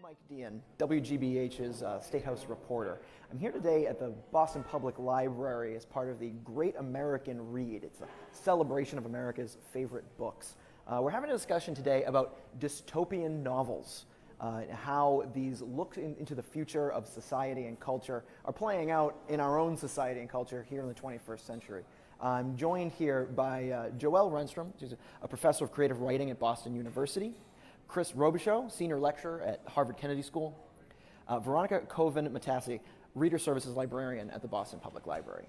Mike Dean, WGBH's State House reporter. I'm here today at the Boston Public Library as part of the Great American Read. It's a celebration of America's favorite books. We're having a discussion today about dystopian novels, how these looks into the future of society and culture are playing out in our own society and culture here in the 21st century. I'm joined here by Joelle Renstrom, who's a professor of creative writing at Boston University, Chris Robichaud, senior lecturer at Harvard Kennedy School, Veronica Coven-Matassi, reader services librarian at the Boston Public Library.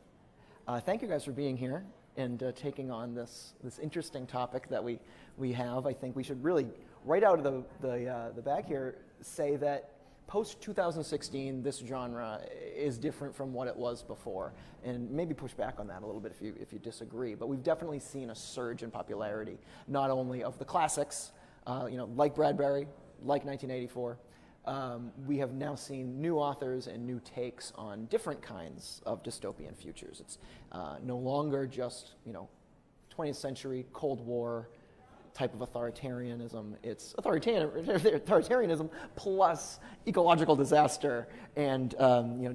Thank you guys for being here and taking on this interesting topic that we have. I think we should really, right out of the bag here, say that post-2016, this genre is different from what it was before, and maybe push back on that a little bit if you disagree. But we've definitely seen a surge in popularity, not only of the classics, like Bradbury, like 1984. We have now seen new authors and new takes on different kinds of dystopian futures. It's no longer just 20th century Cold War type of authoritarianism. It's authoritarianism plus ecological disaster and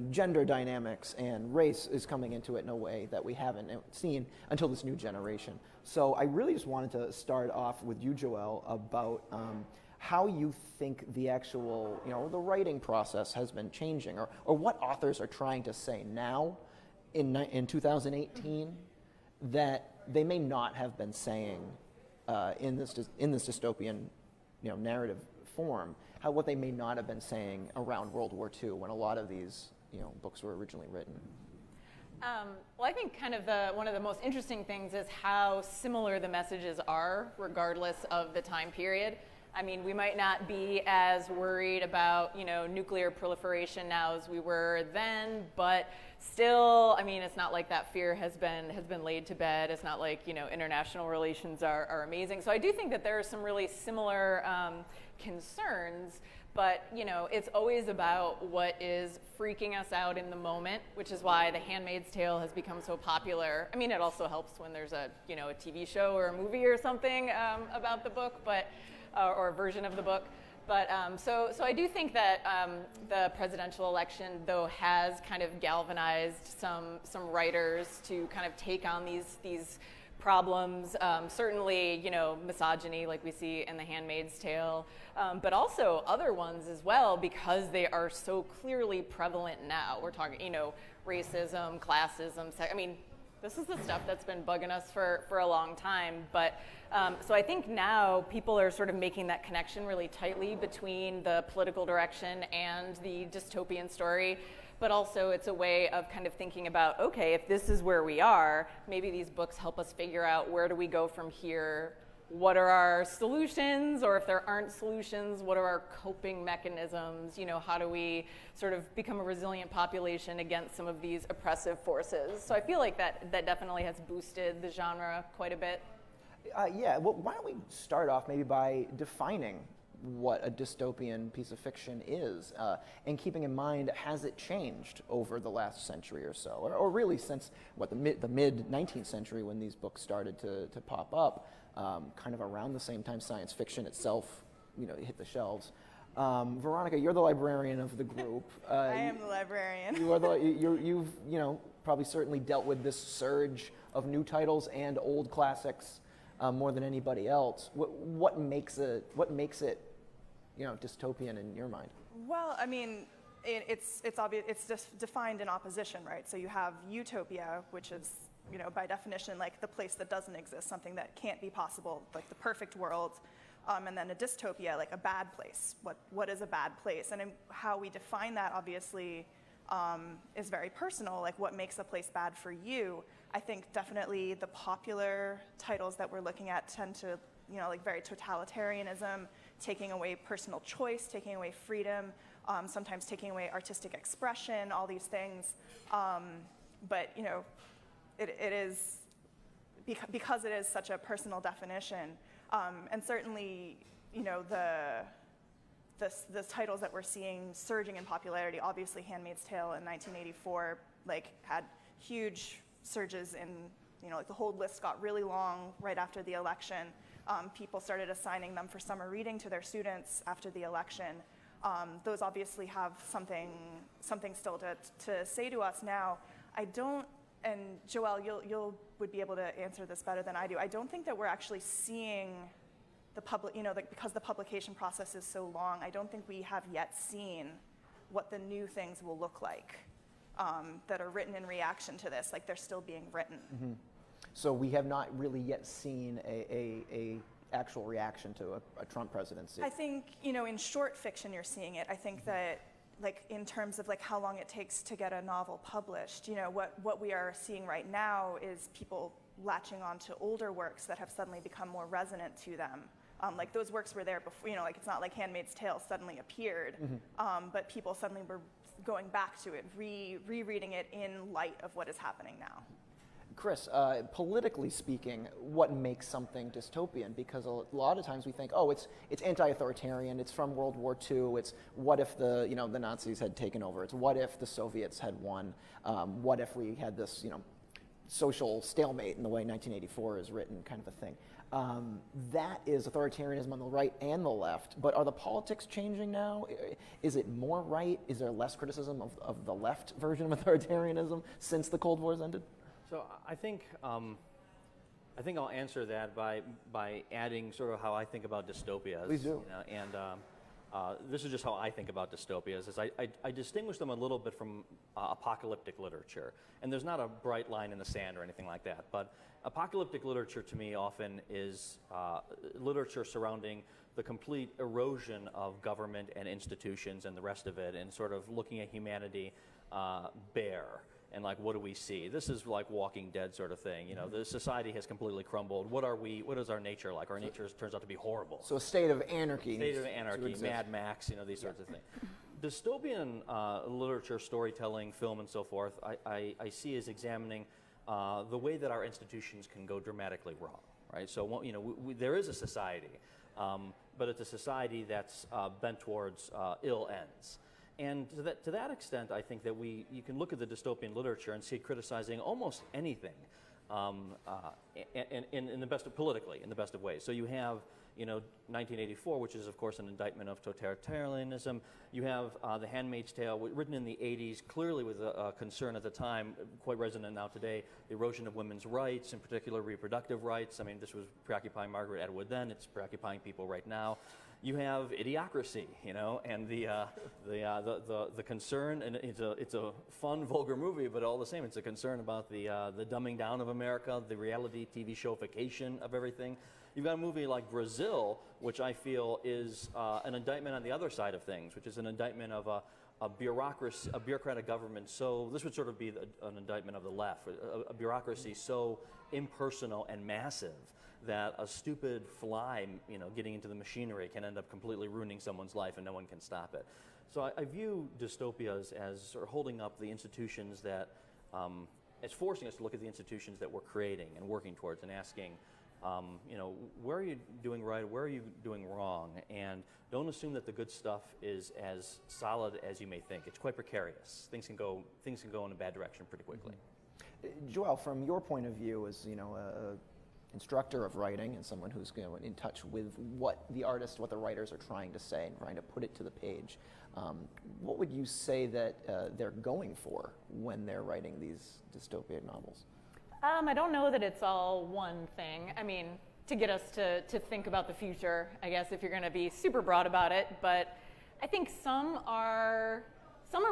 gender dynamics and race is coming into it in a way that we haven't seen until this new generation. So I really just wanted to start off with you, Joelle, about how you think the actual, the writing process has been changing, or what authors are trying to say now in 2018 that they may not have been saying in this dystopian narrative form, what they may not have been saying around World War II when a lot of these books were originally written. Well, I think kind of one of the most interesting things is how similar the messages are regardless of the time period. I mean, we might not be as worried about, nuclear proliferation now as we were then, but still, I mean, it's not like that fear has been laid to bed. It's not like, international relations are amazing. So I do think that there are some really similar concerns, but, it's always about what is freaking us out in the moment, which is why The Handmaid's Tale has become so popular. I mean, it also helps when there's a TV show or a movie or something about the book, but or a version of the book. But so I do think that the presidential election, though, has kind of galvanized some writers to kind of take on these problems. Certainly, misogyny, like we see in The Handmaid's Tale, but also other ones as well, because they are so clearly prevalent now. We're talking, racism, classism, I mean, this is the stuff that's been bugging us for a long time. But so I think now people are sort of making that connection really tightly between the political direction and the dystopian story. But also it's a way of kind of thinking about, okay, if this is where we are, maybe these books help us figure out where do we go from here? What are our solutions? Or if there aren't solutions, what are our coping mechanisms? How do we sort of become a resilient population against some of these oppressive forces? So I feel like that definitely has boosted the genre quite a bit. Yeah, well, why don't we start off maybe by defining what a dystopian piece of fiction is, and keeping in mind, has it changed over the last century or so, or really since the mid 19th century when these books started to pop up, kind of around the same time science fiction itself, hit the shelves. Veronica, you're the librarian of the group. I am the librarian. You've probably certainly dealt with this surge of new titles and old classics more than anybody else. What makes it dystopian in your mind? Well, I mean, it's obvious. It's just defined in opposition, right? So you have utopia, which is by definition like the place that doesn't exist, something that can't be possible, like the perfect world, and then a dystopia, like a bad place. What is a bad place? And how we define that obviously is very personal. Like what makes a place bad for you? I think definitely the popular titles that we're looking at tend to, like very totalitarianism, taking away personal choice, taking away freedom, sometimes taking away artistic expression, all these things. But it is, because it is such a personal definition, and certainly, the titles that we're seeing surging in popularity, obviously Handmaid's Tale in 1984, had huge surges in, like the whole list got really long right after the election. People started assigning them for summer reading to their students after the election. Those obviously have something still to say to us now. I don't, and Joelle, you'll would be able to answer this better than I do. I don't think that we're actually seeing the public, because the publication process is so long, I don't think we have yet seen what the new things will look like that are written in reaction to this, like they're still being written. Mm-hmm. So we have not really yet seen a actual reaction to a Trump presidency. I think, in short fiction you're seeing it. I think that, like, in terms of like how long it takes to get a novel published, what we are seeing right now is people latching on to older works that have suddenly become more resonant to them. Like those works were there before, like it's not like Handmaid's Tale suddenly appeared, but people suddenly were going back to it, rereading it in light of what is happening now. Chris, politically speaking, what makes something dystopian? Because a lot of times we think, oh, it's anti-authoritarian, it's from World War II, it's what if the Nazis had taken over, it's what if the Soviets had won, what if we had this social stalemate in the way 1984 is written, kind of a thing. That is authoritarianism on the right and the left, but are the politics changing now? Is it more right? Is there less criticism of the left version of authoritarianism since the Cold War's ended? So I think I'll answer that by adding sort of how I think about dystopias. Please do. This is just how I think about dystopias. Is I distinguish them a little bit from apocalyptic literature, and there's not a bright line in the sand or anything like that. But apocalyptic literature to me often is literature surrounding the complete erosion of government and institutions and the rest of it, and sort of looking at humanity bare. And like, what do we see? This is like Walking Dead sort of thing. The society has completely crumbled. What are we? What is our nature like? Our nature turns out to be horrible. So a state of anarchy. State of anarchy, Mad Max, these sorts of things. Dystopian literature, storytelling, film, and so forth, I see as examining the way that our institutions can go dramatically wrong. Right. So there is a society, but it's a society that's bent towards ill ends. And to that extent, I think that you can look at the dystopian literature and see it criticizing almost anything, in the best of, politically, in the best of ways. So you have, 1984, which is of course an indictment of totalitarianism. You have The Handmaid's Tale, written in the 80s, clearly with a concern at the time, quite resonant now today, the erosion of women's rights, in particular reproductive rights. I mean, this was preoccupying Margaret Atwood then; it's preoccupying people right now. You have Idiocracy, and the concern, and it's a fun, vulgar movie, but all the same, it's a concern about the dumbing down of America, the reality TV showfication of everything. You've got a movie like Brazil, which I feel is an indictment on the other side of things, which is an indictment of a bureaucracy, a bureaucratic government. So this would sort of be an indictment of the left, a bureaucracy so impersonal and massive that a stupid fly, getting into the machinery can end up completely ruining someone's life and no one can stop it. So I view dystopias as sort of holding up the institutions that, it's forcing us to look at the institutions that we're creating and working towards and asking, where are you doing right, where are you doing wrong? And don't assume that the good stuff is as solid as you may think. It's quite precarious. Things can go in a bad direction pretty quickly. Joelle, from your point of view as, a instructor of writing and someone who's in touch with what the artists, what the writers are trying to say and trying to put it to the page, what would you say that they're going for when they're writing these dystopian novels? I don't know that it's all one thing. I mean, to get us to think about the future, I guess, if you're going to be super broad about it. But I think some are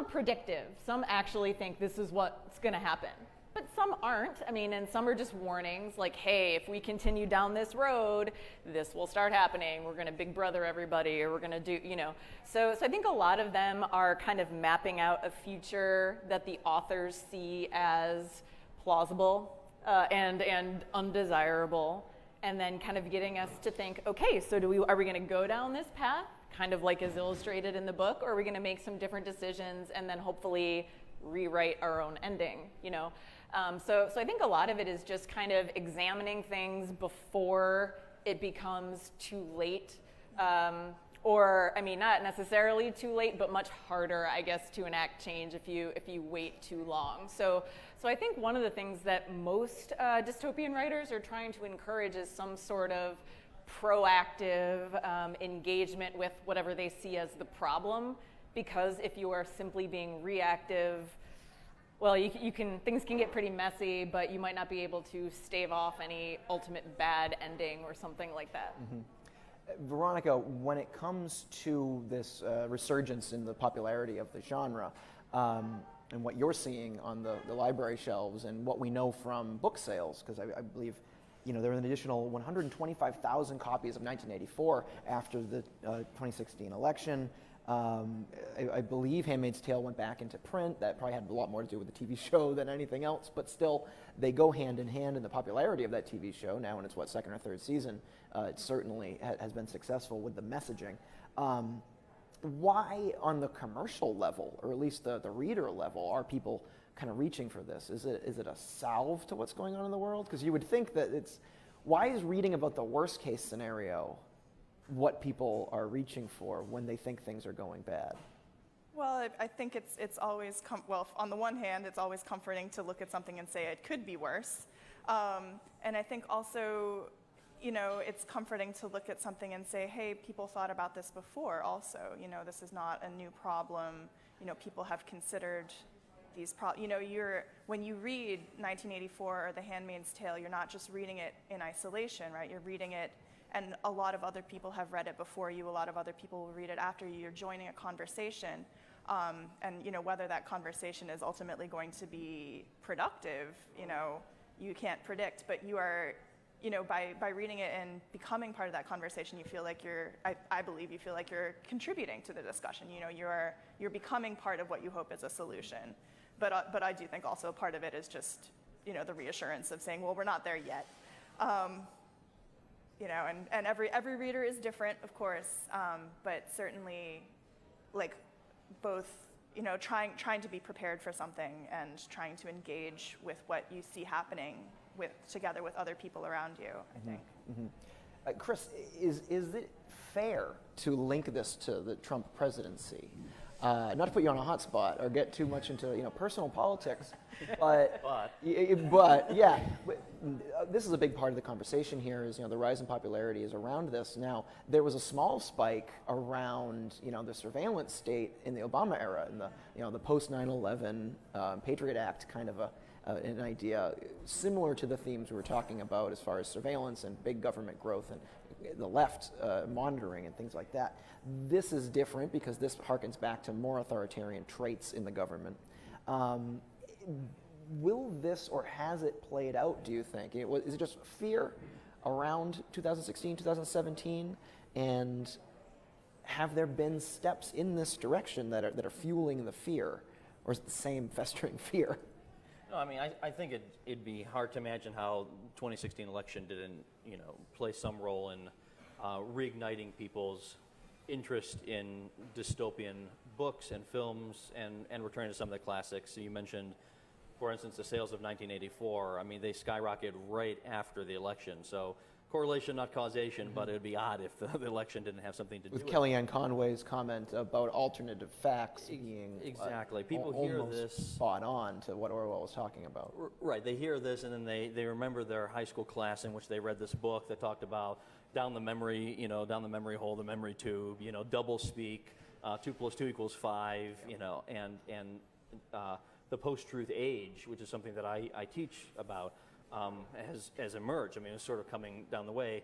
predictive. Some actually think this is what's going to happen. But some aren't. I mean, and some are just warnings like, hey, if we continue down this road, this will start happening. We're going to Big Brother everybody, or we're going to do, So I think a lot of them are kind of mapping out a future that the authors see as plausible and undesirable, and then kind of getting us to think, okay, so are we going to go down this path, kind of like is illustrated in the book, or are we going to make some different decisions and then hopefully rewrite our own ending, So I think a lot of it is just kind of examining things before it becomes too late, or I mean, not necessarily too late, but much harder, I guess, to enact change if you wait too long. So I think one of the things that most dystopian writers are trying to encourage is some sort of proactive engagement with whatever they see as the problem, because if you are simply being reactive, well, things can get pretty messy, but you might not be able to stave off any ultimate bad ending or something like that. Veronica, when it comes to this resurgence in the popularity of the genre, and what you're seeing on the library shelves and what we know from book sales, because I believe there were an additional 125,000 copies of 1984 after the 2016 election. I believe Handmaid's Tale went back into print. That probably had a lot more to do with the TV show than anything else, but still, they go hand in hand in the popularity of that TV show. Now in its, second or third season, it certainly has been successful with the messaging. Why, on the commercial level, or at least the reader level, are people kind of reaching for this? Is it a salve to what's going on in the world? Because you would think that why is reading about the worst case scenario what people are reaching for when they think things are going bad? Well, I think it's always, on the one hand, it's always comforting to look at something and say it could be worse. And I think also, it's comforting to look at something and say, hey, people thought about this before also. This is not a new problem. People have considered these problems. When you read 1984 or The Handmaid's Tale, you're not just reading it in isolation, right? You're reading it, and a lot of other people have read it before you. A lot of other people will read it after you. You're joining a conversation. And whether that conversation is ultimately going to be productive, you can't predict. But you are, by reading it and becoming part of that conversation, you feel like I believe you feel like you're contributing to the discussion. You're becoming part of what you hope is a solution. But I do think also part of it is just, the reassurance of saying, well, we're not there yet. And every reader is different, of course, but certainly, both, trying to be prepared for something and trying to engage with what you see happening together with other people around you, I think. Mm-hmm. Chris, is it fair to link this to the Trump presidency? Not to put you on a hot spot or get too much into personal politics, but this is a big part of the conversation here. Is the rise in popularity is around this. Now there was a small spike around the surveillance state in the Obama era, in the post 9/11 Patriot Act kind of an idea similar to the themes we were talking about as far as surveillance and big government growth and the left monitoring and things like that. This is different because this harkens back to more authoritarian traits in the government. Will this, or has it played out, do you think? Is it just fear around 2016, 2017? And have there been steps in this direction that are fueling the fear? Or is it the same festering fear? No, I think it'd be hard to imagine how 2016 election didn't, play some role in reigniting people's interest in dystopian books and films and returning to some of the classics. So you mentioned, for instance, the sales of 1984. They skyrocketed right after the election. So correlation, not causation, but it would be odd if the election didn't have something to do with it. Kellyanne Conway's comment about alternative facts being exactly. People hear this spot on to what Orwell was talking about. Right. They hear this and then they remember their high school class in which they read this book that talked about down the memory hole, the memory tube, double speak, 2 + 2 = 5, and the post-truth age, which is something that I teach about. Has emerged. It's sort of coming down the way.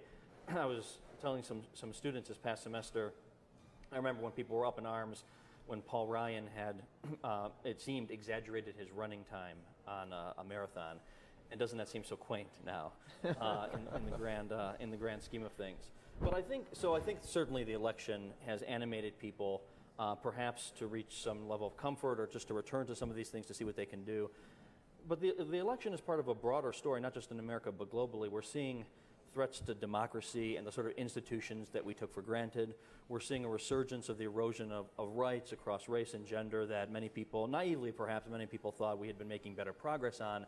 I was telling some students this past semester, I remember when people were up in arms when Paul Ryan had, it seemed, exaggerated his running time on a marathon. And doesn't that seem so quaint now in the grand scheme of things? But I think certainly the election has animated people, perhaps to reach some level of comfort or just to return to some of these things to see what they can do. But the election is part of a broader story, not just in America, but globally. We're seeing threats to democracy and the sort of institutions that we took for granted. We're seeing a resurgence of the erosion of rights across race and gender that many people, naively perhaps, many people thought we had been making better progress on.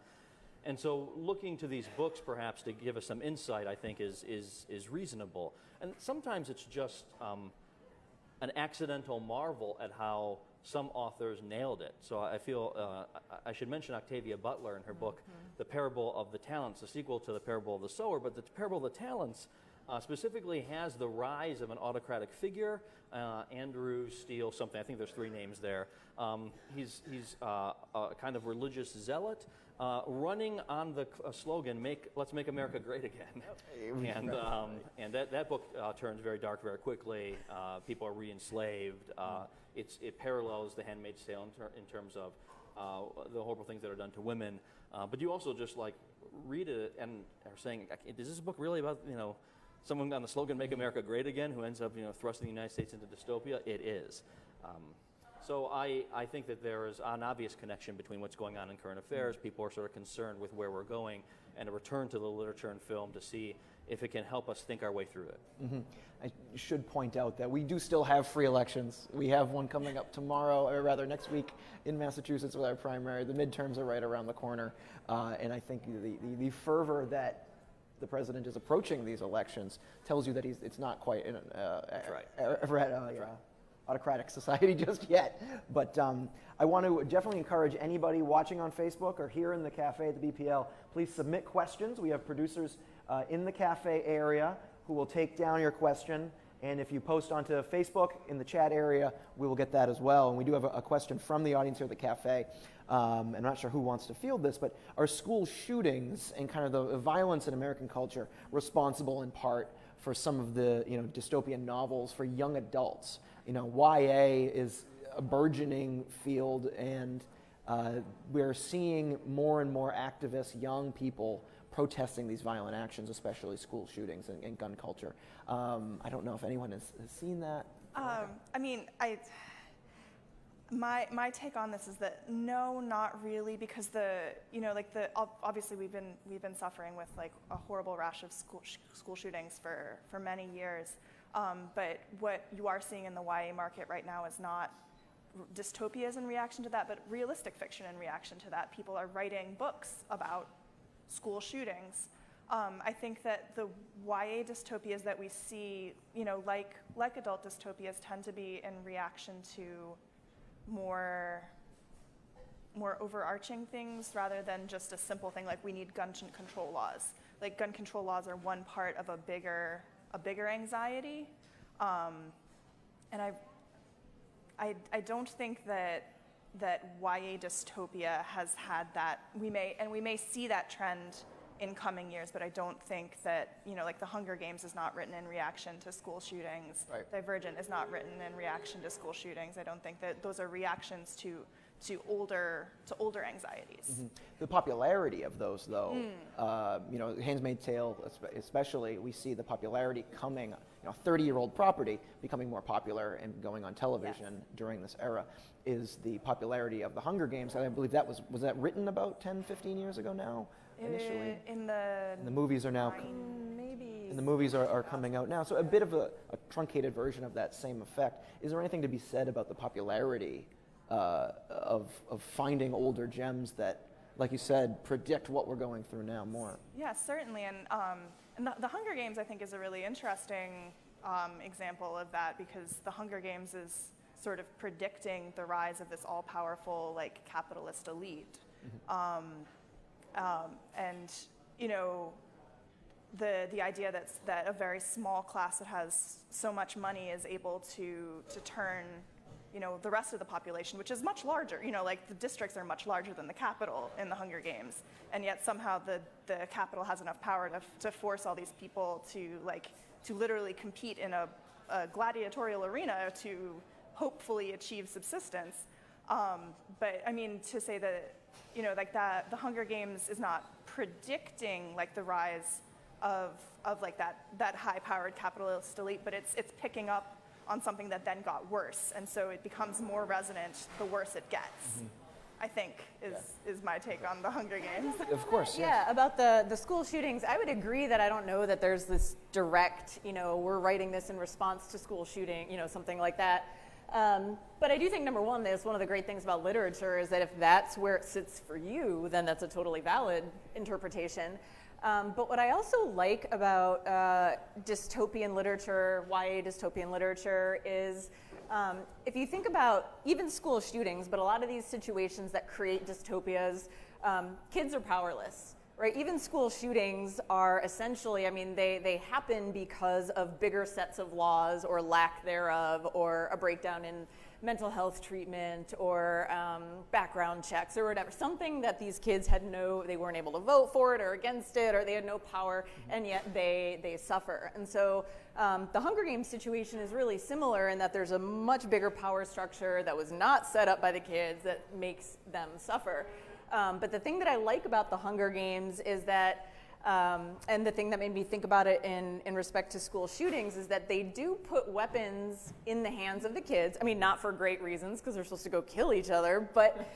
And so looking to these books perhaps to give us some insight, I think, is reasonable. And sometimes it's just an accidental marvel at how some authors nailed it. So I feel I should mention Octavia Butler in her book, The Parable of the Talents, the sequel to The Parable of the Sower. But The Parable of the Talents specifically has the rise of an autocratic figure, Andrew Steele something, I think there's 3 names there. He's a kind of religious zealot, running on the slogan, "Let's make America great again." And that book turns very dark very quickly. People are re-enslaved. It parallels The Handmaid's Tale in terms of the horrible things that are done to women. But you also just like read it and are saying, is this book really about, someone on the slogan, "Make America Great Again," who ends up, thrusting the United States into dystopia? It is. So I think that there is an obvious connection between what's going on in current affairs. People are sort of concerned with where we're going, and a return to the literature and film to see if it can help us think our way through it. Mm-hmm. I should point out that we do still have free elections. We have one coming up tomorrow, or rather next week in Massachusetts with our primary. The midterms are right around the corner, and I think the fervor that the president is approaching these elections tells you that it's not quite an autocratic society just yet. But I want to definitely encourage anybody watching on Facebook or here in the cafe at the BPL, please submit questions. We have producers in the cafe area who will take down your question. And if you post onto Facebook in the chat area, we will get that as well. And we do have a question from the audience here at the cafe. I'm not sure who wants to field this, but are school shootings and kind of the violence in American culture responsible in part for some of the dystopian novels for young adults? YA is a burgeoning field, and we're seeing more and more activists, young people, protesting these violent actions, especially school shootings and gun culture. I don't know if anyone has seen that. My take on this is that no, not really, because obviously we've been suffering with like a horrible rash of school shootings for many years. But what you are seeing in the YA market right now is not dystopias in reaction to that, but realistic fiction in reaction to that. People are writing books about school shootings. I think that the YA dystopias that we see, like adult dystopias, tend to be in reaction to more overarching things rather than just a simple thing like we need gun control laws. Like gun control laws are one part of a bigger anxiety, and I don't think that YA dystopia has had that. We may see that trend in coming years, but I don't think that like The Hunger Games is not written in reaction to school shootings. Right. Divergent is not written in reaction to school shootings. I don't think that those are reactions to older anxieties. Mm-hmm. The popularity of those, though, Handmaid's Tale, especially, we see the popularity coming. 30-year-old property becoming more popular and going on television during this era is the popularity of The Hunger Games. And I believe that was that written about 10, 15 years ago now. Initially, and the movies are now maybe. And the movies are coming out now, so a bit of a truncated version of that same effect. Is there anything to be said about the popularity of finding older gems that, like you said, predict what we're going through now more? Yeah, certainly, and the Hunger Games I think is a really interesting example of that, because the Hunger Games is sort of predicting the rise of this all-powerful capitalist elite. Mm-hmm. And the idea that a very small class that has so much money is able to turn the rest of the population, which is much larger. The districts are much larger than the capital in the Hunger Games, and yet somehow the capital has enough power to force all these people to literally compete in a gladiatorial arena to hopefully achieve subsistence. But I mean, to say that the Hunger Games is not predicting the rise of that high-powered capitalist elite, but it's picking up on something that then got worse, and so it becomes more resonant the worse it gets. Mm-hmm. I think is my take on the Hunger Games. Of course, yes. Yeah, about the school shootings, I would agree that I don't know that there's this direct, we're writing this in response to school shooting, something like that. But I do think, number one, is one of the great things about literature is that if that's where it sits for you, then that's a totally valid interpretation. But what I also like about dystopian literature, YA dystopian literature, is if you think about even school shootings, but a lot of these situations that create dystopias, kids are powerless. right? Even school shootings are essentially, I mean, they happen because of bigger sets of laws or lack thereof, or a breakdown in mental health treatment, or background checks, or whatever. Something that these kids they weren't able to vote for it or against it, or they had no power, and yet they suffer. And so the Hunger Games situation is really similar in that there's a much bigger power structure that was not set up by the kids that makes them suffer. But the thing that I like about the Hunger Games is that, and the thing that made me think about it in respect to school shootings, is that they do put weapons in the hands of the kids. I mean, not for great reasons, because they're supposed to go kill each other, but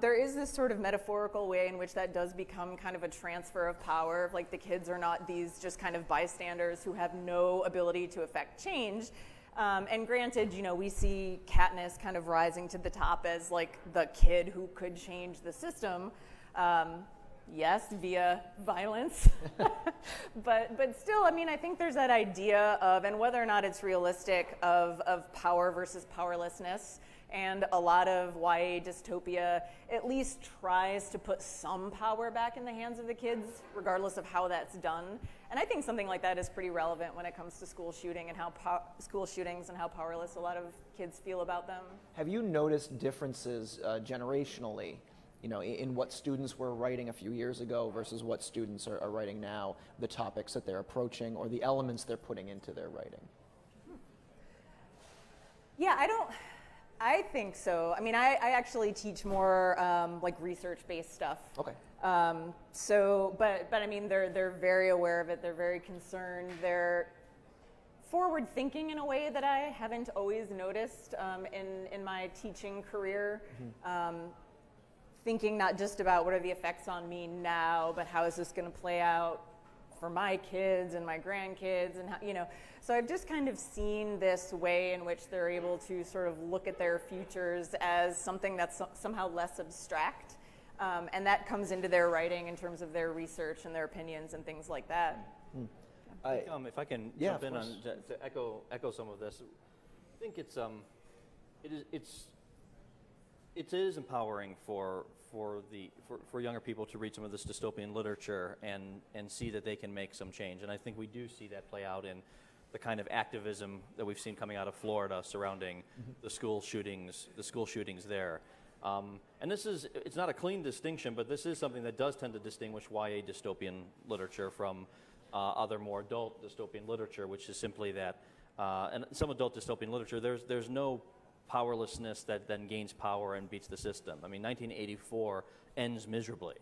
there is this sort of metaphorical way in which that does become kind of a transfer of power. Like, the kids are not these just kind of bystanders who have no ability to affect change. And granted, we see Katniss kind of rising to the top as like the kid who could change the system. Yes, via violence, but still, I mean, I think there's that idea of, and whether or not it's realistic, of power versus powerlessness. And a lot of YA dystopia at least tries to put some power back in the hands of the kids, regardless of how that's done. And I think something like that is pretty relevant when it comes to school shooting and how school shootings and how powerless a lot of kids feel about them. Have you noticed differences generationally, in what students were writing a few years ago versus what students are writing now, the topics that they're approaching or the elements they're putting into their writing? Yeah, I think so. I mean, I actually teach more like research-based stuff. Okay. But I mean, they're very aware of it. They're very concerned. They're forward-thinking in a way that I haven't always noticed in my teaching career. Mm-hmm. Thinking not just about what are the effects on me now, but how is this going to play out for my kids and my grandkids, and how, so I've just kind of seen this way in which they're able to sort of look at their futures as something that's somehow less abstract, and that comes into their writing in terms of their research and their opinions and things like that. If I can jump in on to echo some of this, I think it is empowering for younger people to read some of this dystopian literature and see that they can make some change. And I think we do see that play out in the kind of activism that we've seen coming out of Florida surrounding the school shootings there. And it's not a clean distinction, but this is something that does tend to distinguish YA dystopian literature from other more adult dystopian literature, which is simply that, and some adult dystopian literature, there's no powerlessness that then gains power and beats the system. I mean, 1984 ends miserably.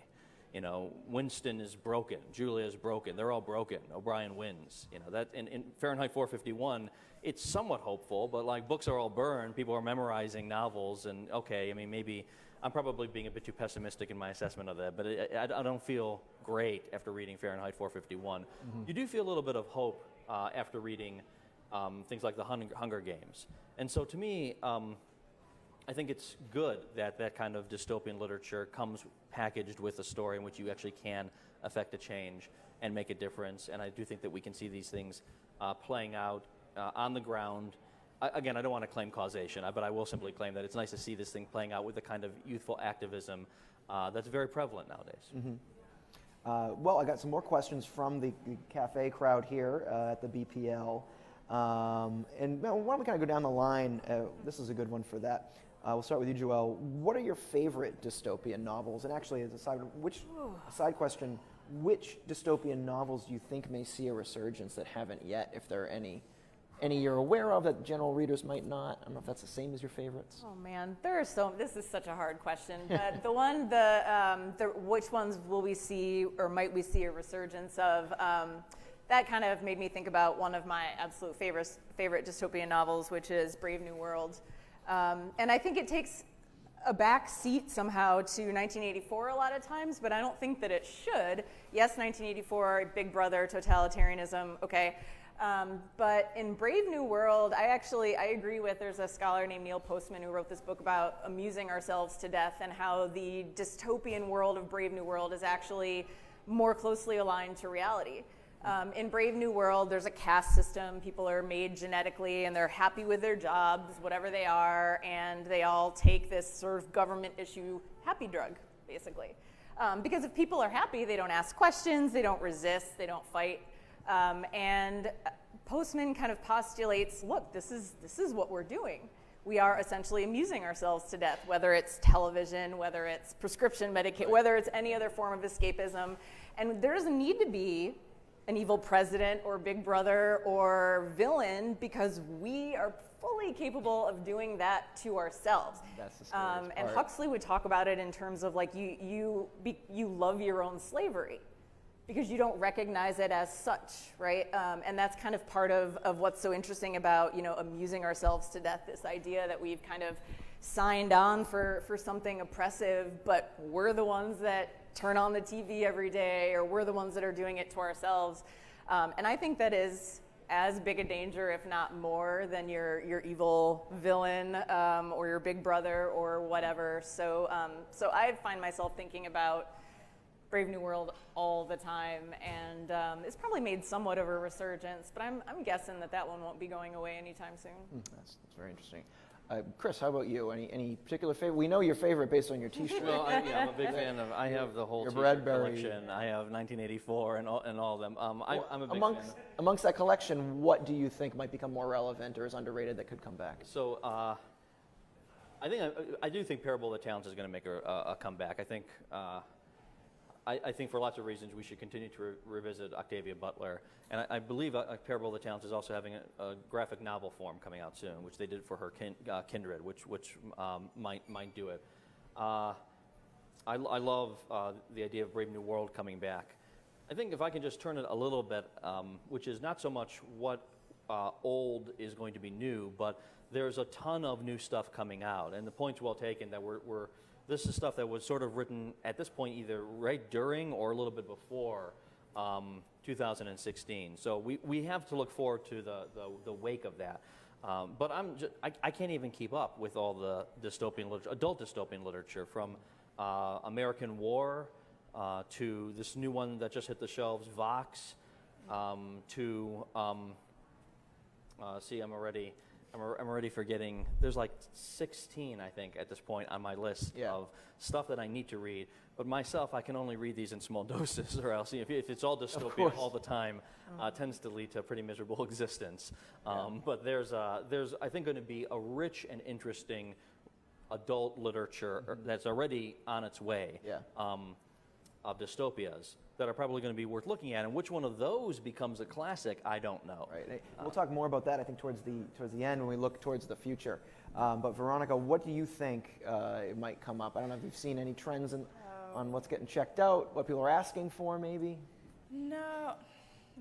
Winston is broken, Julia is broken, they're all broken, O'Brien wins. That in Fahrenheit 451, it's somewhat hopeful, but like books are all burned, people are memorizing novels, and okay, I mean, maybe I'm probably being a bit too pessimistic in my assessment of that, but I don't feel great after reading Fahrenheit 451. Mm-hmm. You do feel a little bit of hope after reading things like the Hunger Games. And so to me, I think it's good that that kind of dystopian literature comes packaged with a story in which you actually can affect a change and make a difference. And I do think that we can see these things playing out on the ground. Again, I don't want to claim causation, but I will simply claim that it's nice to see this thing playing out with the kind of youthful activism that's very prevalent nowadays. Mm-hmm. Well, I got some more questions from the cafe crowd here at the BPL. And why don't we kind of go down the line? This is a good one for that. We'll start with you, Joelle. What are your favorite dystopian novels? And actually, as a side question, which dystopian novels do you think may see a resurgence that haven't yet, if there are any you're aware of that general readers might not? I don't know if that's the same as your favorites. Oh man, this is such a hard question. But which ones will we see or might we see a resurgence of? That kind of made me think about one of my absolute favorite dystopian novels, which is Brave New World. And I think it takes a back seat somehow to 1984 a lot of times, but I don't think that it should. Yes, 1984, Big Brother, totalitarianism, okay. But in Brave New World, I agree with, there's a scholar named Neil Postman who wrote this book about amusing ourselves to death and how the dystopian world of Brave New World is actually more closely aligned to reality. In Brave New World, there's a caste system. People are made genetically, and they're happy with their jobs, whatever they are, and they all take this sort of government issue happy drug, basically. Because if people are happy, they don't ask questions, they don't resist, they don't fight. And Postman kind of postulates, look, this is what we're doing. We are essentially amusing ourselves to death, whether it's television, whether it's prescription medication, whether it's any other form of escapism. And there doesn't need to be an evil president or big brother or villain, because we are fully capable of doing that to ourselves. That's the scariest and part. Huxley would talk about it in terms of like you love your own slavery because you don't recognize it as such, right? And that's kind of part of what's so interesting about, amusing ourselves to death, this idea that we've kind of signed on for something oppressive, but we're the ones that turn on the TV every day, or we're the ones that are doing it to ourselves. And I think that is as big a danger, if not more, than your evil villain or your big brother or whatever. So I find myself thinking about Brave New World all the time, and it's probably made somewhat of a resurgence, but I'm guessing that one won't be going away anytime soon. That's very interesting. Chris, how about you? Any particular favorite? We know your favorite based on your T-shirt. Well, I'm a big fan of. I have the whole Your T-shirt Bradbury. collection. I have 1984 and all of them. I'm a big fan. Amongst that collection, what do you think might become more relevant or is underrated that could come back? So I do think Parable of the Towns is going to make a comeback. I think for lots of reasons we should continue to revisit Octavia Butler, and I believe Parable of the Towns is also having a graphic novel form coming out soon, which they did for her Kindred, which might do it. I love the idea of Brave New World coming back. I think if I can just turn it a little bit, which is not so much what old is going to be new, but there's a ton of new stuff coming out, and the point's well taken that this is stuff that was sort of written at this point either right during or a little bit before 2016. So we have to look forward to the wake of that. But I can't even keep up with all the dystopian literature, adult dystopian literature, from American War to this new one that just hit the shelves, Vox, to I'm already forgetting. There's like 16, I think, at this point on my list of stuff that I need to read. But myself, I can only read these in small doses, or else if it's all dystopia all the time, tends to lead to a pretty miserable existence. But there's I think going to be a rich and interesting adult literature that's already on its way of dystopias that are probably going to be worth looking at, and which one of those becomes a classic, I don't know. Right. We'll talk more about that, I think, towards the end when we look towards the future. But Veronica, what do you think it might come up? I don't know if you've seen any trends on what's getting checked out, what people are asking for, maybe. No,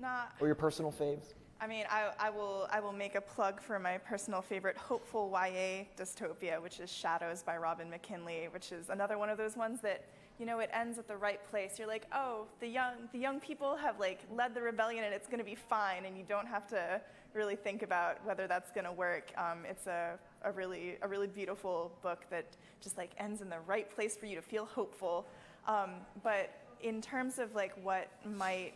not. Or your personal faves. I mean, I will make a plug for my personal favorite hopeful YA dystopia, which is Shadows by Robin McKinley, which is another one of those ones that, it ends at the right place. You're like, oh, the young people have led the rebellion, and it's going to be fine, and you don't have to really think about whether that's going to work. It's a really beautiful book that just ends in the right place for you to feel hopeful. But in terms of what might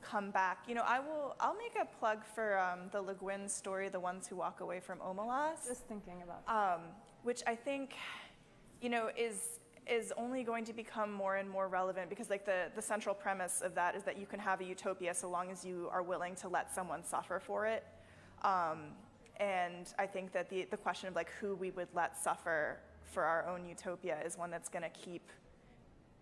come back, I'll make a plug for the Le Guin story, The Ones Who Walk Away from Omelas. Just thinking about that. Which I think, is only going to become more and more relevant, because the central premise of that is that you can have a utopia so long as you are willing to let someone suffer for it. And I think that the question of who we would let suffer for our own utopia is one that's going to keep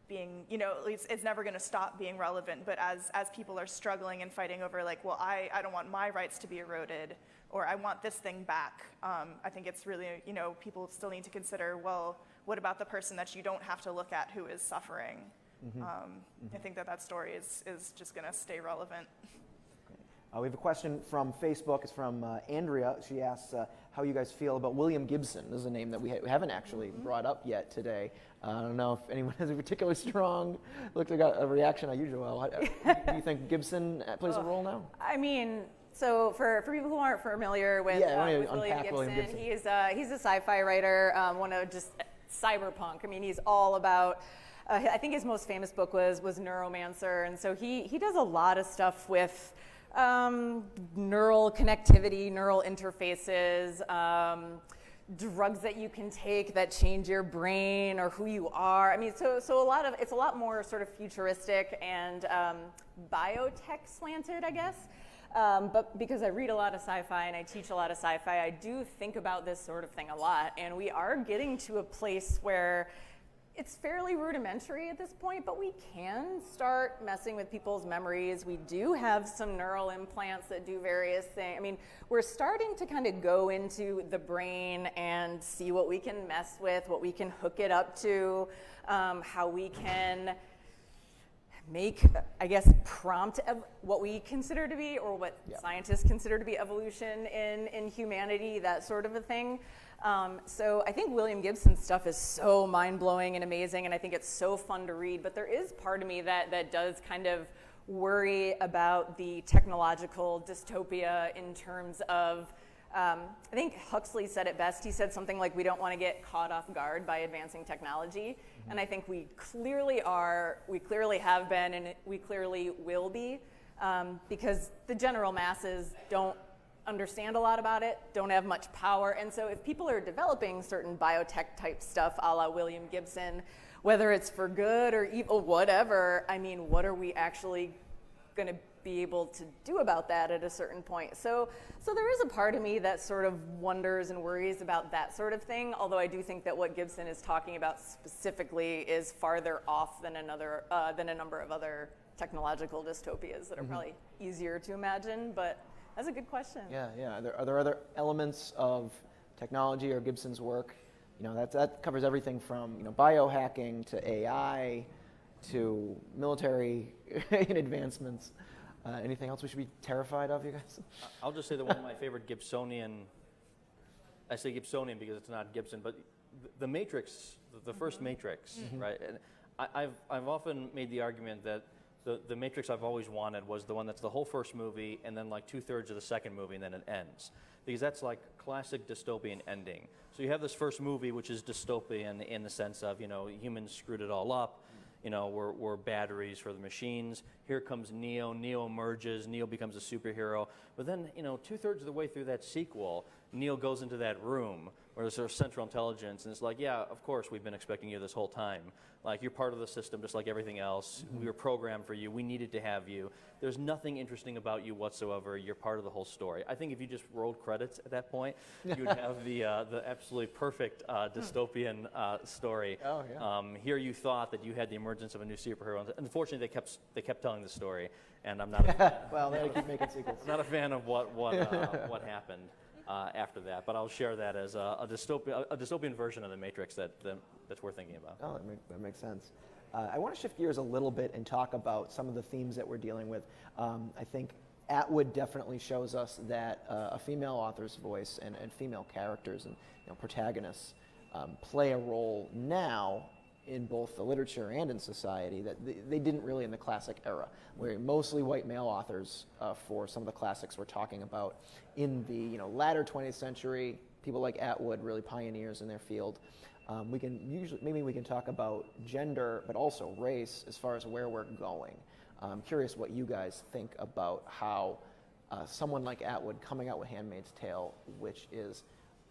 being, it's never going to stop being relevant, but as people are struggling and fighting over I don't want my rights to be eroded, or I want this thing back, I think it's really, people still need to consider, well, what about the person that you don't have to look at who is suffering? I think that story is just going to stay relevant. We have a question from Facebook. It's from Andrea. She asks how you guys feel about William Gibson. This is a name that we haven't actually brought up yet today. I don't know if anyone has a particularly strong look. I got a reaction on you, Joelle. Do you think Gibson plays a role now? I mean, so for people who aren't familiar with William Gibson, he's a sci-fi writer, one of just cyberpunk. I mean, he's all about. I think his most famous book was Neuromancer, and so he does a lot of stuff with neural connectivity, neural interfaces, drugs that you can take that change your brain or who you are. I mean, so it's a lot more sort of futuristic and biotech slanted, I guess. But because I read a lot of sci-fi and I teach a lot of sci-fi, I do think about this sort of thing a lot. And we are getting to a place where it's fairly rudimentary at this point, but we can start messing with people's memories. We do have some neural implants that do various things. I mean, we're starting to kind of go into the brain and see what we can mess with, what we can hook it up to, how we can make, I guess, prompt what we consider to be, or what scientists consider to be evolution in humanity, that sort of a thing. So I think William Gibson's stuff is so mind-blowing and amazing, and I think it's so fun to read, but there is part of me that does kind of worry about the technological dystopia in terms of, I think Huxley said it best. He said something like, we don't want to get caught off guard by advancing technology, and I think we clearly are, we clearly have been, and we clearly will be, because the general masses don't understand a lot about it, don't have much power, and so if people are developing certain biotech type stuff a la William Gibson, whether it's for good or evil, whatever, I mean, what are we actually going to be able to do about that at a certain point? So there is a part of me that sort of wonders and worries about that sort of thing, although I do think that what Gibson is talking about specifically is farther off than a number of other technological dystopias that are probably easier to imagine, but that's a good question. Yeah. Are there other elements of technology or Gibson's work? You know, that covers everything from biohacking to AI to military advancements. Anything else we should be terrified of, you guys? I'll just say that one of my favorite Gibsonian, I say Gibsonian because it's not Gibson, but the Matrix, the first Matrix, right? And I've often made the argument that the Matrix I've always wanted was the one that's the whole first movie and then like 2/3 of the second movie and then it ends. Because that's like classic dystopian ending. So you have this first movie which is dystopian in the sense of, humans screwed it all up. We're batteries for the machines. Here comes Neo. Neo emerges. Neo becomes a superhero. But then, 2/3 of the way through that sequel, Neo goes into that room where there's sort of central intelligence, and it's like, yeah, of course we've been expecting you this whole time. Like, you're part of the system just like everything else. We were programmed for you. We needed to have you. There's nothing interesting about you whatsoever. You're part of the whole story. I think if you just rolled credits at that point, you would have the absolutely perfect dystopian story. Oh, yeah. Here you thought that you had the emergence of a new superhero. And unfortunately, they kept telling the story, and I'm not a fan. Well, they keep making sequels. Not a fan of what happened after that. But I'll share that as a dystopian version of the Matrix that's worth thinking about. Oh, that makes sense. I want to shift gears a little bit and talk about some of the themes that we're dealing with. I think Atwood definitely shows us that a female author's voice and female characters and protagonists play a role now in both the literature and in society that they didn't really in the classic era, where mostly white male authors for some of the classics we're talking about. In the latter 20th century, people like Atwood, really pioneers in their field. Maybe we can talk about gender, but also race as far as where we're going. I'm curious what you guys think about how someone like Atwood coming out with *Handmaid's Tale*, which is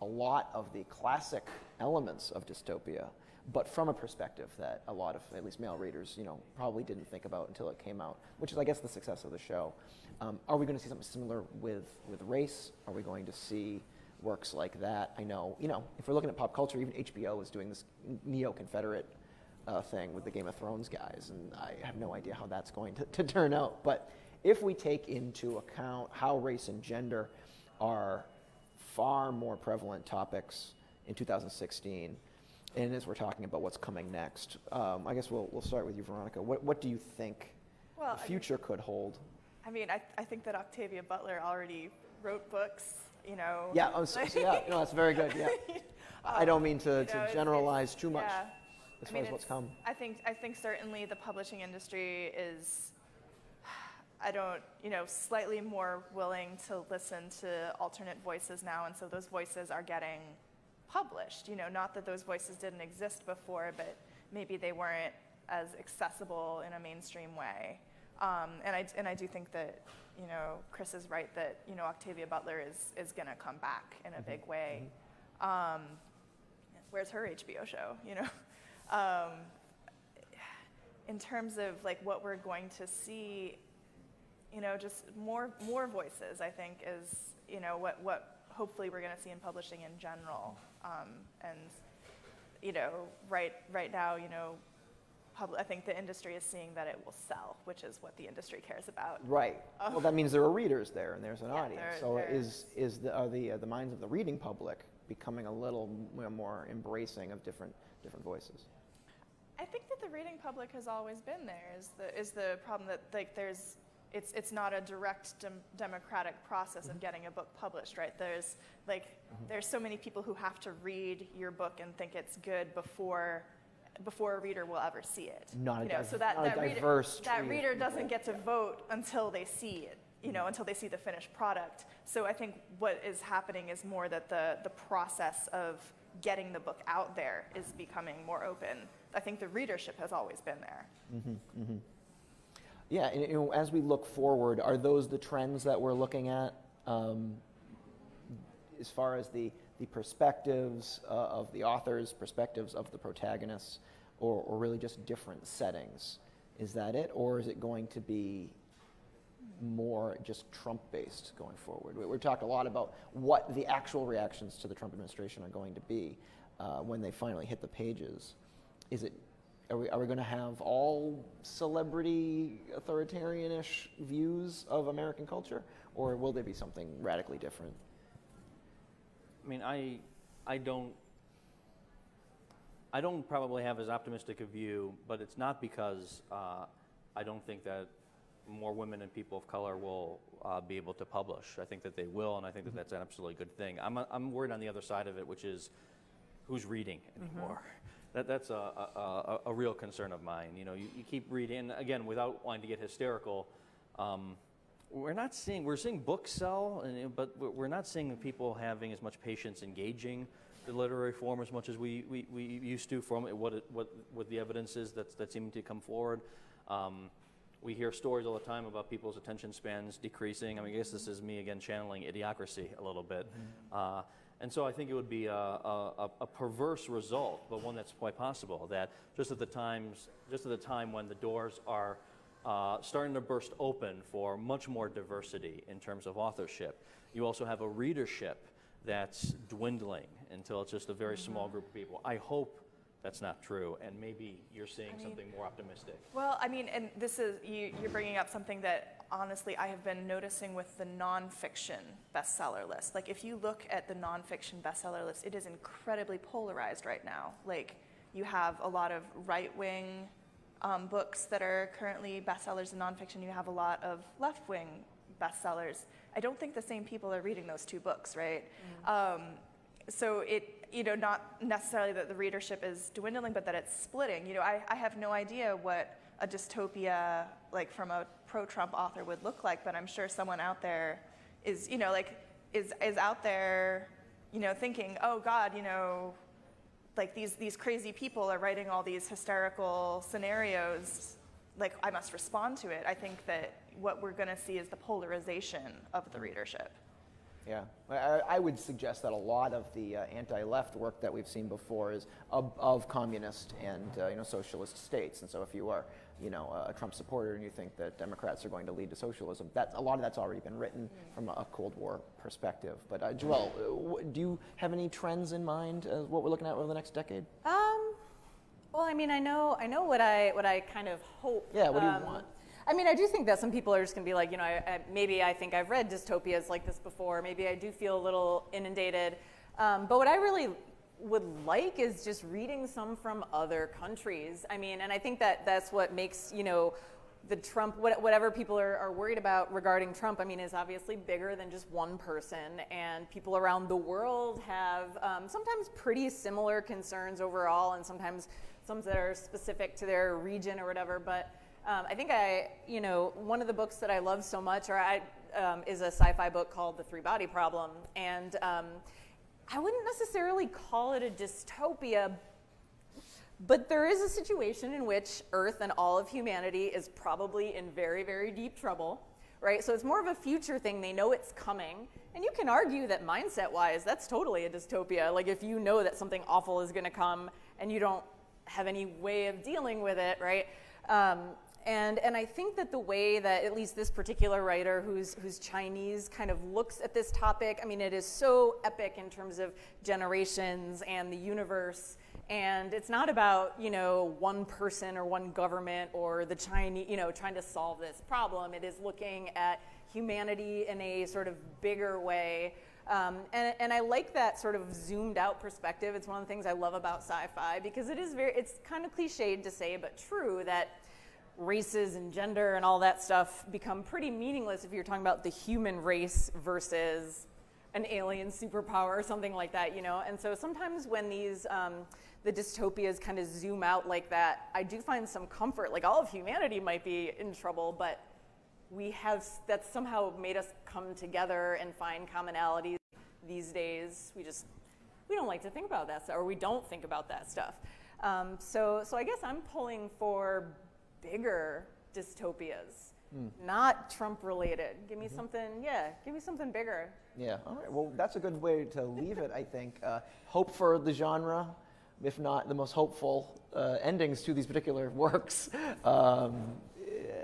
a lot of the classic elements of dystopia, but from a perspective that a lot of, at least male readers, probably didn't think about until it came out, which is, I guess, the success of the show. Are we going to see something similar with race? Are we going to see works like that? I know, if we're looking at pop culture, even HBO is doing this neo-Confederate thing with the Game of Thrones guys, and I have no idea how that's going to turn out. But if we take into account how race and gender are far more prevalent topics in 2016, and as we're talking about what's coming next, I guess we'll start with you, Veronica. What do you think the future could hold? I mean, I think that Octavia Butler already wrote books, Yeah, that's very good, yeah. I don't mean to generalize too much as far as what's come. I think certainly the publishing industry is, slightly more willing to listen to alternate voices now, and so those voices are getting published. Not that those voices didn't exist before, but maybe they weren't as accessible in a mainstream way. And I do think that Chris is right that Octavia Butler is going to come back in a big way. Where's her HBO show, you know? In terms of like what we're going to see, you know, just more voices, I think, is, you know, what hopefully we're going to see in publishing in general. And, you know, right now, you know, I think the industry is seeing that it will sell, which is what the industry cares about. Right. Well, that means there are readers there, and there's an Yeah, audience. Are the minds of the reading public becoming a little more embracing of different voices? I think that the reading public has always been there. Is the problem that like it's not a direct democratic process of getting a book published, right? There's so many people who have to read your book and think it's good before a reader will ever see it. So that reader doesn't get to vote until they see it, you know, until they see the finished product. So I think what is happening is more that the process of getting the book out there is becoming more open. I think the readership has always been there. Yeah, and, you know, as we look forward, are those the trends that we're looking at as far as the perspectives of the authors, perspectives of the protagonists, or really just different settings? Is that it, or is it going to be more just Trump-based going forward? We're talking a lot about what the actual reactions to the Trump administration are going to be when they finally hit the pages. Are we going to have all celebrity authoritarian-ish views of American culture, or will there be something radically different? I mean, I don't probably have as optimistic a view, but it's not because I don't think that more women and people of color will be able to publish. I think that they will, and I think that that's an absolutely good thing. I'm worried on the other side of it, which is who's reading anymore. That's a real concern of mine. You know, you keep reading, again, without wanting to get hysterical. We're seeing books sell, but we're not seeing people having as much patience engaging the literary form as much as we used to from what the evidence is that's seeming to come forward. We hear stories all the time about people's attention spans decreasing. I mean, I guess this is me again channeling Idiocracy a little bit. And so I think it would be a perverse result, but one that's quite possible, that just at the time when the doors are starting to burst open for much more diversity in terms of authorship, you also have a readership that's dwindling until it's just a very small group of people. I hope that's not true, and maybe you're seeing something more optimistic. Well, I mean, and this is, you're bringing up something that honestly I have been noticing with the nonfiction bestseller list. Like, if you look at the nonfiction bestseller list, it is incredibly polarized right now. Like, you have a lot of right-wing books that are currently bestsellers in nonfiction. You have a lot of left-wing bestsellers. I don't think the same people are reading those two books, right? So it, you know, not necessarily that the readership is dwindling, but that it's splitting. You know, I have no idea what a dystopia, like from a pro-Trump author would look like, but I'm sure someone out there is, you know, like, is out there, you know, thinking, oh God, you know, like these crazy people are writing all these hysterical scenarios, like I must respond to it. I think that what we're gonna see is the polarization of the readership. Yeah, I would suggest that a lot of the anti-left work that we've seen before is of communist and you know, socialist states. And so if you are, you know, a Trump supporter and you think that Democrats are going to lead to socialism, a lot of that's already been written from a Cold War perspective. But Joelle, do you have any trends in mind as what we're looking at over the next decade? Well, I mean, I know what I kind of hope. Yeah, what do you want? I mean, I do think that some people are just going to be like, you know, maybe I think I've read dystopias like this before. Maybe I do feel a little inundated. But what I really would like is just reading some from other countries. I mean, and I think that that's what makes, you know, the Trump, whatever people are worried about regarding Trump, I mean, is obviously bigger than just one person. And people around the world have sometimes pretty similar concerns overall, and sometimes some that are specific to their region or whatever. But I think you know, one of the books that I love so much is a sci-fi book called The Three-Body Problem. And I wouldn't necessarily call it a dystopia, but there is a situation in which Earth and all of humanity is probably in very, very deep trouble. right? So it's more of a future thing. They know it's coming. And you can argue that mindset-wise, that's totally a dystopia. Like if you know that something awful is going to come and you don't have any way of dealing with it, right? And I think that the way that at least this particular writer who's Chinese kind of looks at this topic, I mean, it is so epic in terms of generations and the universe. And it's not about, you know, one person or one government or the Chinese, you know, trying to solve this problem. It is looking at humanity in a sort of bigger way. And I like that sort of zoomed out perspective. It's one of the things I love about sci-fi because it's kind of cliched to say, but true that races and gender and all that stuff become pretty meaningless if you're talking about the human race versus an alien superpower or something like that, you know? And so sometimes when these, the dystopias kind of zoom out like that, I do find some comfort. Like all of humanity might be in trouble, but that's somehow made us come together and find commonalities these days. We don't like to think about that stuff, or we don't think about that stuff. So I guess I'm pulling for bigger dystopias, not Trump related. Give me something, give me something bigger. Yeah, all right, well, that's a good way to leave it, I think. Hope for the genre, if not the most hopeful endings to these particular works.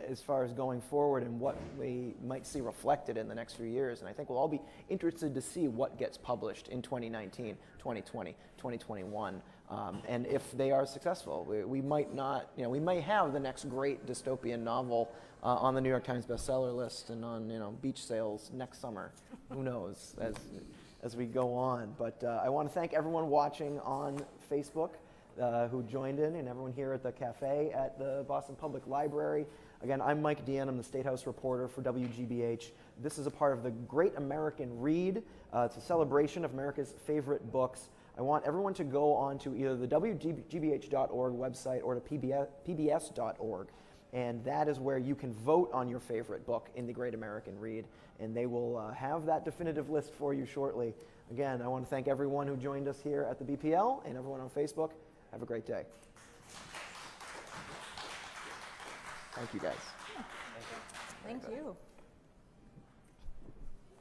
As far as going forward and what we might see reflected in the next few years. And I think we'll all be interested to see what gets published in 2019, 2020, 2021. And if they are successful, we might not, you know, we may have the next great dystopian novel on the New York Times bestseller list and on, you know, beach sales next summer. Who knows as we go on. But I want to thank everyone watching on Facebook who joined in, and everyone here at the cafe at the Boston Public Library. Again, I'm Mike Dean. I'm the State House reporter for WGBH. This is a part of the Great American Read. It's a celebration of America's favorite books. I want everyone to go on to either the WGBH.org website or to PBS.org. And that is where you can vote on your favorite book in the Great American Read. And they will have that definitive list for you shortly. Again, I want to thank everyone who joined us here at the BPL and everyone on Facebook. Have a great day. Thank you, guys. Thank you.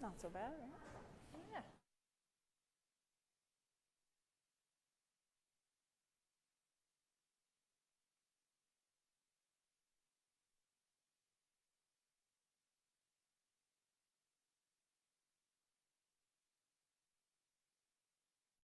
Not so bad, right?